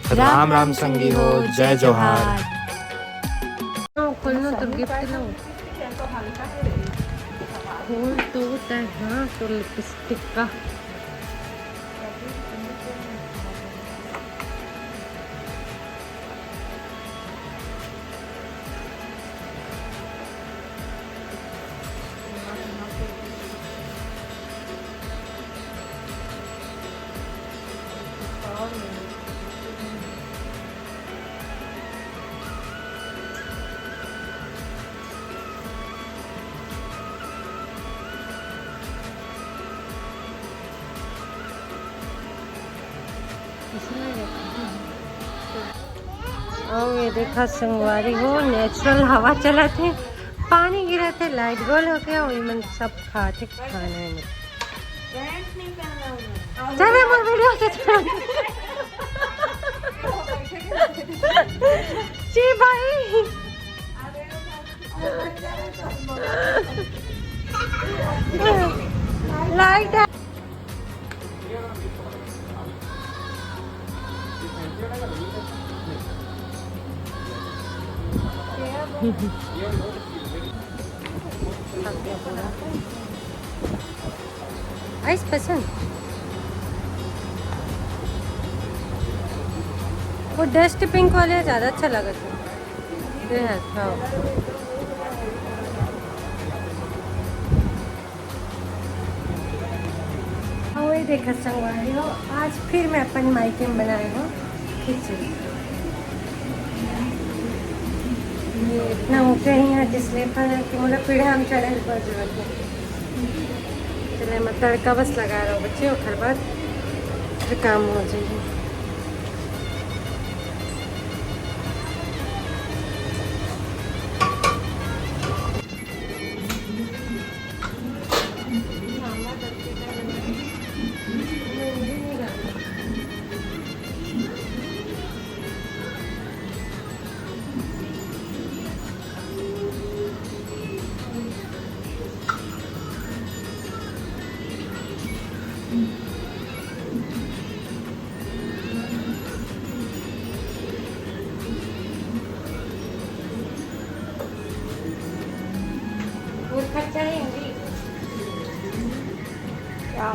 राम राम संगी हो, जय जोहार। खोलना तो गिफ्ट लो खोल तो हाँ तो लिपस्टिक का और ये देखा संगवारी हो नेचुरल हवा चला थे, पानी गिरा थे, लाइट गोल हो गया और मन सब खाते खाना है। चले मोर वीडियो से जी भाई लाइट है। आइस पसंद वो डस्ट पिंक वाले ज़्यादा अच्छा लगा था। वही देखा संगवारी हो, आज फिर मैं अपन माइके में बनाई हूँ खिचड़ी। ये इतना ऊँचा ही है इसलिए कि मतलब पीढ़ा हम चढ़े पर जरूरत है। चले मैं तड़का बस लगा रहा हूँ बच्चे, और बाद फिर काम हो जाएगी। क्या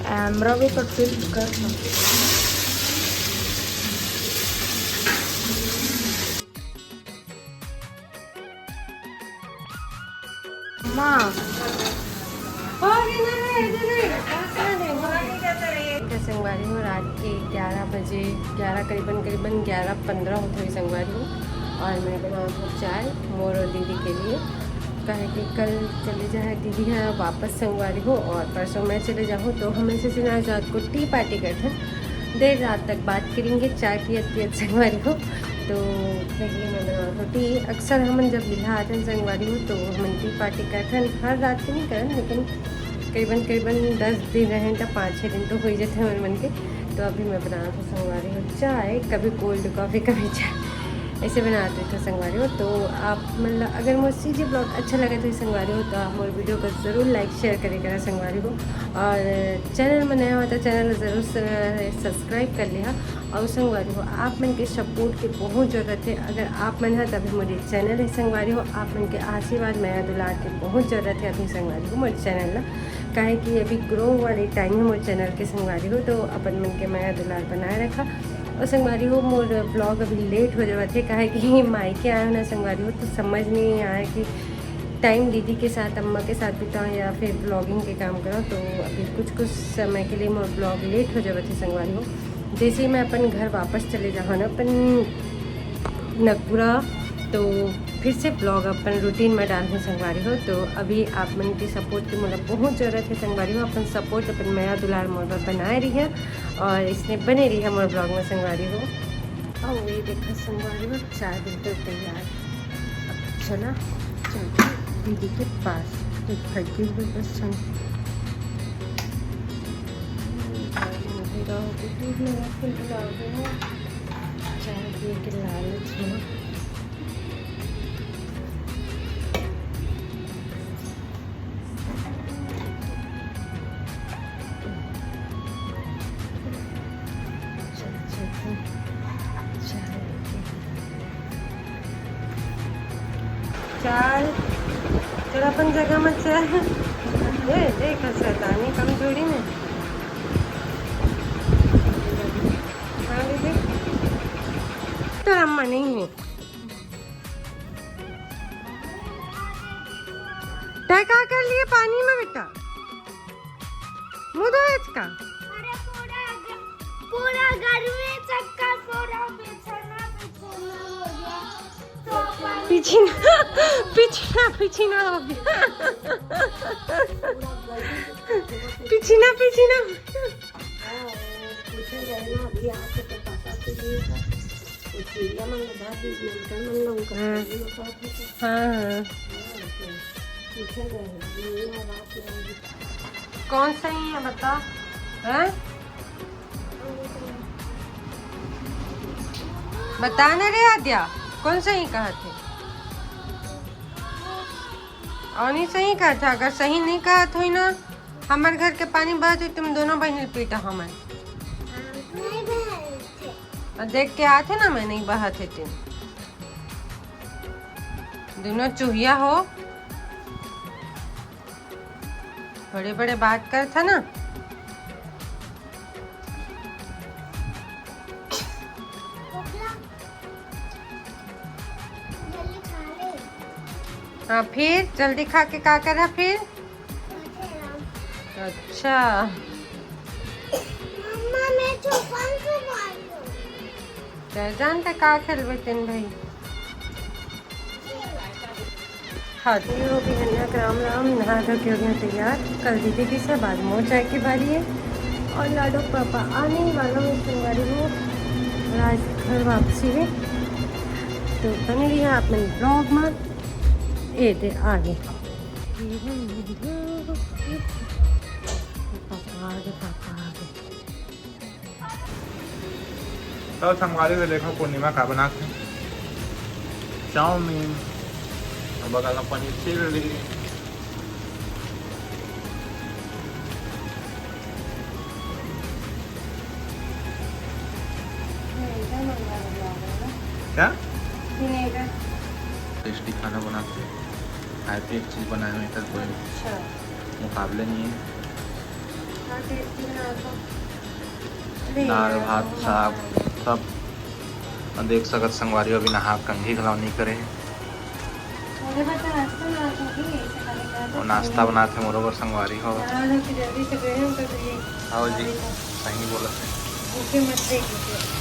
कैमरा भी तो टिल्ट कर माँ संगवारी हूँ रात के 11 बजे, 11 करीबन 11:15 होते हुई संगवारी हूँ। और मैं बनाऊँ हूँ चाय मोर और दीदी के लिए, कहे कि कल चले जाए दीदी है वापस संगवारी हो और परसों मैं चले जाऊँ, तो हम ऐसे से रात को टी पार्टी करते हैं, देर रात तक बात करेंगे, चाय पियत संगवारी हो। तो कहिए मैं बनाऊँ टी, अक्सर हम जब बिल्हा आते हैं संगवारी हो तो हम टी पार्टी करते हैं, हर रात की नहीं करें लेकिन करीबन 10 दिन रहें तो 5-6 दिन तो हो ही जाते हैं मेरे मन के। तो अभी मैं बना रहा था संगवारी हो चाय, कभी कोल्ड कॉफ़ी कभी चाय ऐसे बनाते थे संगवारी हो। तो आप मतलब अगर मुझसे जी ब्लॉग अच्छा लगे तो संगवारी हो तो आप मोर वीडियो को ज़रूर लाइक शेयर करेगा संगवारी हो, और चैनल में नया हो तो चैनल ज़रूर सब्सक्राइब कर लिया। और संगवारी हो आप मन के सपोर्ट की बहुत ज़रूरत है, अगर आप मन है तभी मेरे चैनल है संगवारी हो, आप मन के आशीर्वाद मेरा दुलार की बहुत ज़रूरत है अभी संगवारी हो मेरे चैनल ला, काहे कि अभी ग्रो वाले टाइम है मोर चैनल के संगवारी हो, तो अपन मन के माया दुलार बनाए रखा। और संगवारी हो मोर ब्लॉग अभी लेट हो जावा थे, काहे कि मायके आए ना संगवारी हो तो समझ नहीं आया कि टाइम दीदी के साथ अम्मा के साथ बिताऊँ या फिर ब्लॉगिंग के काम करूँ। तो अभी कुछ समय के लिए मोर ब्लॉग लेट हो जावा थे संगवारी हो। जैसे ही मैं अपन घर वापस चले जाऊँ ना अपन नगपुरा, तो फिर से ब्लॉग अपन रूटीन में डालूँ संगवारी हो। तो अभी आप मन की सपोर्ट की मतलब बहुत ज़रूरत है संगवारी हो, अपन सपोर्ट अपन मेरा दुलार मोर बनाए रही है और इसने बने रही है मोर ब्लॉग में संगवारी हो। और ये देखो संगवारी हो चाय बिल्कुल तैयार। अब चला चलते दीदी के पास, एक फटकी हुई बस चाय पिए के लालच में चाल चल अपन जगह मत चल। देख शैतानी कम थोड़ी में। हाँ दीदी तो अम्मा नहीं है। तय क्या कर लिए पानी में बेटा? मुँह धो इसका। पूरा घर में चक्कर पूरा बिछना हो गया तो पिछीना हो गया। पिछीना हाँ कौन सही है बता? हैं बताने रे आद्या कौन सही कहा थे? और नहीं सही कहा था। अगर सही नहीं कहा तो ना हमारे घर के पानी बहत तुम दोनों बहन पीटा हमें। और देख के आते ना मैं नहीं बहा थे तुम दोनों चूहिया हो। बड़े बड़े बात कर था ना। हाँ फिर जल्दी खा के क्या करा फिर? अच्छा मम्मा मैं चौपान से क्या जानते का खेलबे तेन भाई। हाँ तो ये हो गई हन्या राम राम नहा धो के हो गया तैयार। कल दीदी की से बाद मोर चाय की बारी है और लाडो पापा आने ही वाला हूँ सोमवारी को आज घर वापसी है। तो बने रही है आप मेरे ब्लॉग में। ए दे आगे तो संगवारी में देखो पूर्णिमा का बना के चाउमीन बगल में पनीर चिल्ली। क्या टेस्टी खाना बनाते हैं। आए तो एक चीज़ बनाए हुए तक कोई अच्छा मुकाबले नहीं है। हाँ टेस्टी बना दो। दाल भात साग सब और देख सकत संगवारी अभी नहा कंघी खिलौनी करे और नाश्ता बनाते मोरोबर संगवारी हो। जल्दी से गए हम तो ये आओ जी सही बोला थे। भूखे मत देखिए।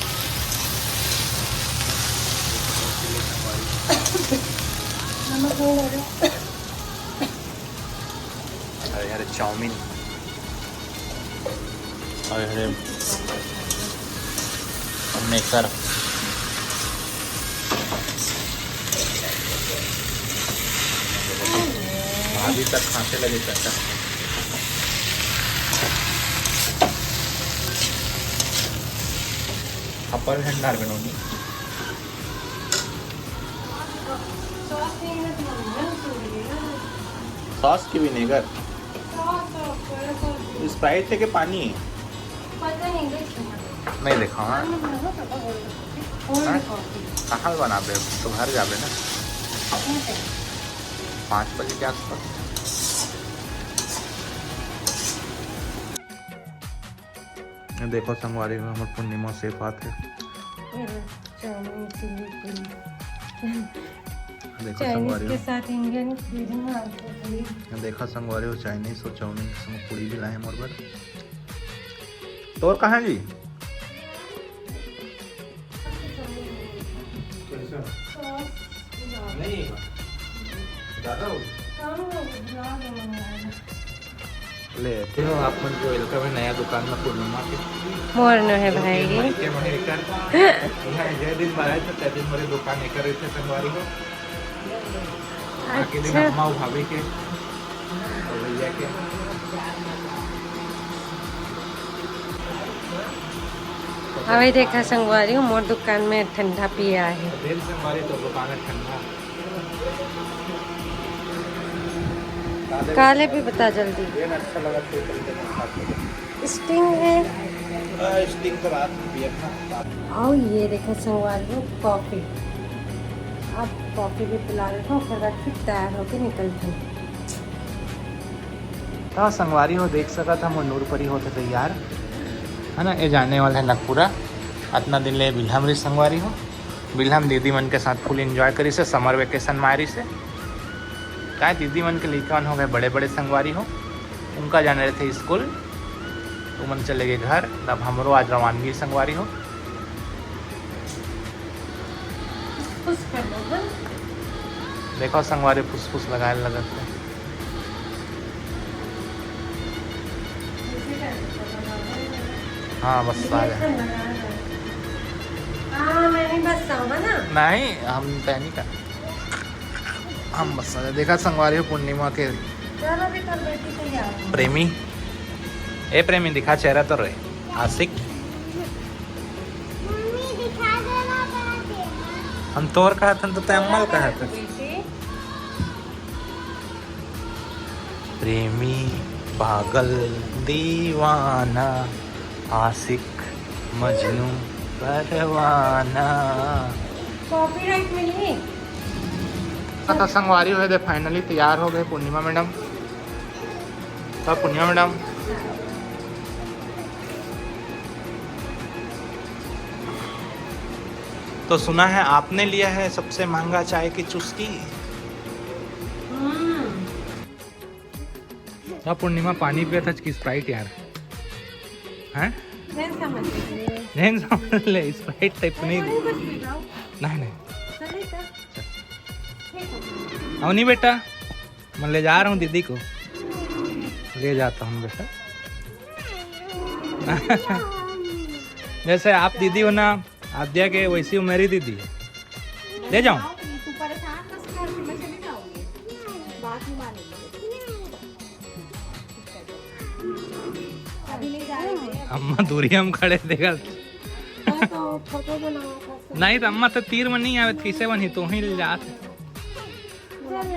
नमक हो गया। अरे यार चाउमीन और अरे मेकर भाभी तक खांसे लगे चाचा। अपर भंडार बनोनी सॉस की विनेगर स्प्राइट है कि पानी नहीं देखा। हाँ कहाँ बना पे तो घर जाबे ना 5 बजे के आसपास। देखो संगवारी में हमारे पूर्णिमा से बात है। देखो संगवारी के साथ इंडियन देखा संगवारी हो चाइनीज और चाउमीन के संग पूरी भी लाए मोर पर। तो और कहाँ जी नहीं ज़्यादा लेते हो आप मन जो वेलकम है नया दुकान में पूर्णिमा के मोर न है भाई के महे यहाँ जय दिन बाराय तो तय दिन मेरे दुकान एक रहे थे संगवारी को आके दिन अम्मा भाभी के और भैया के अभी देखा संगवारी हूँ मोर दुकान में ठंडा पिया है। दिन संगवारी तो दुकान है ठंडा काले भी बता जल्दी। अच्छा लगा तो स्टिंग है स्टिंग तो रात में पिया था। और ये देखा संगवारी हूँ कॉफी अब कॉफ़ी भी पिला देता हूँ, फिर फिर तैयार होके निकलती हूँ। तो संगवारी हो देख सका था मनूर परी होते तैयार है ना। ये जाने वाला है नागपुरा। इतना दिन ले बिल्हम रही संगवारी हो। बिल्हम दीदी मन के साथ फुल एंजॉय करी से समर वेकेशन मारी से। क्या दीदी मन के लिखवन हो गए बड़े बड़े संगवारी हो। उनका जाने रहे थे स्कूल, तो मन चले गए घर। तब हमरो आज रवानगी संगवारी हो। खुश कर लो हाँ? देखो संगवारी फुस फुस लगाए लगत है। हाँ बस आ गए। हाँ मैं नहीं बस आऊँगा ना। नहीं हम पहनी का हम बस आ गए। देखा संगवारी हो पूर्णिमा के चलो भी कर बेटी तैयार हो। प्रेमी। ए प्रेमी दिखा चेहरा तो रहे आशिक। मम्मी दिखा देना पड़े। हम तोर कहा था तो अम्मल कहा था। बेटी प्रेमी पागल दीवाना आशिक मजनू परवाना। कॉपीराइट मिली। तो संगवारी हुए थे फाइनली तैयार हो गए पूर्णिमा मैडम। तो पूर्णिमा मैडम तो सुना है आपने लिया है सबसे महंगा चाय की चुस्की। तो पूर्णिमा पानी पिया था कि स्प्राइट यार हैं? नहीं समझ लीजिए। नहीं समझ ले स्प्राइट टाइप नहीं। नहीं आओ नहीं बेटा, मैं ले जा रहा हूँ दीदी को, ले जाता हूँ बेटा। जैसे आप दीदी हो ना आद्या के, वैसी हो मेरी दीदी है। ले जाऊँ? तू परेशान मत कर, मैं चली जाऊंगी। बात ही मानेंगे। अभी नहीं जा रहे थे। अम्मा दूरी हम खड़े देखा तो फोटो बनाओ था। नहीं तो अम्मा तो तीर में नहीं आवे कैसे बनी तो ही ले जाते। चल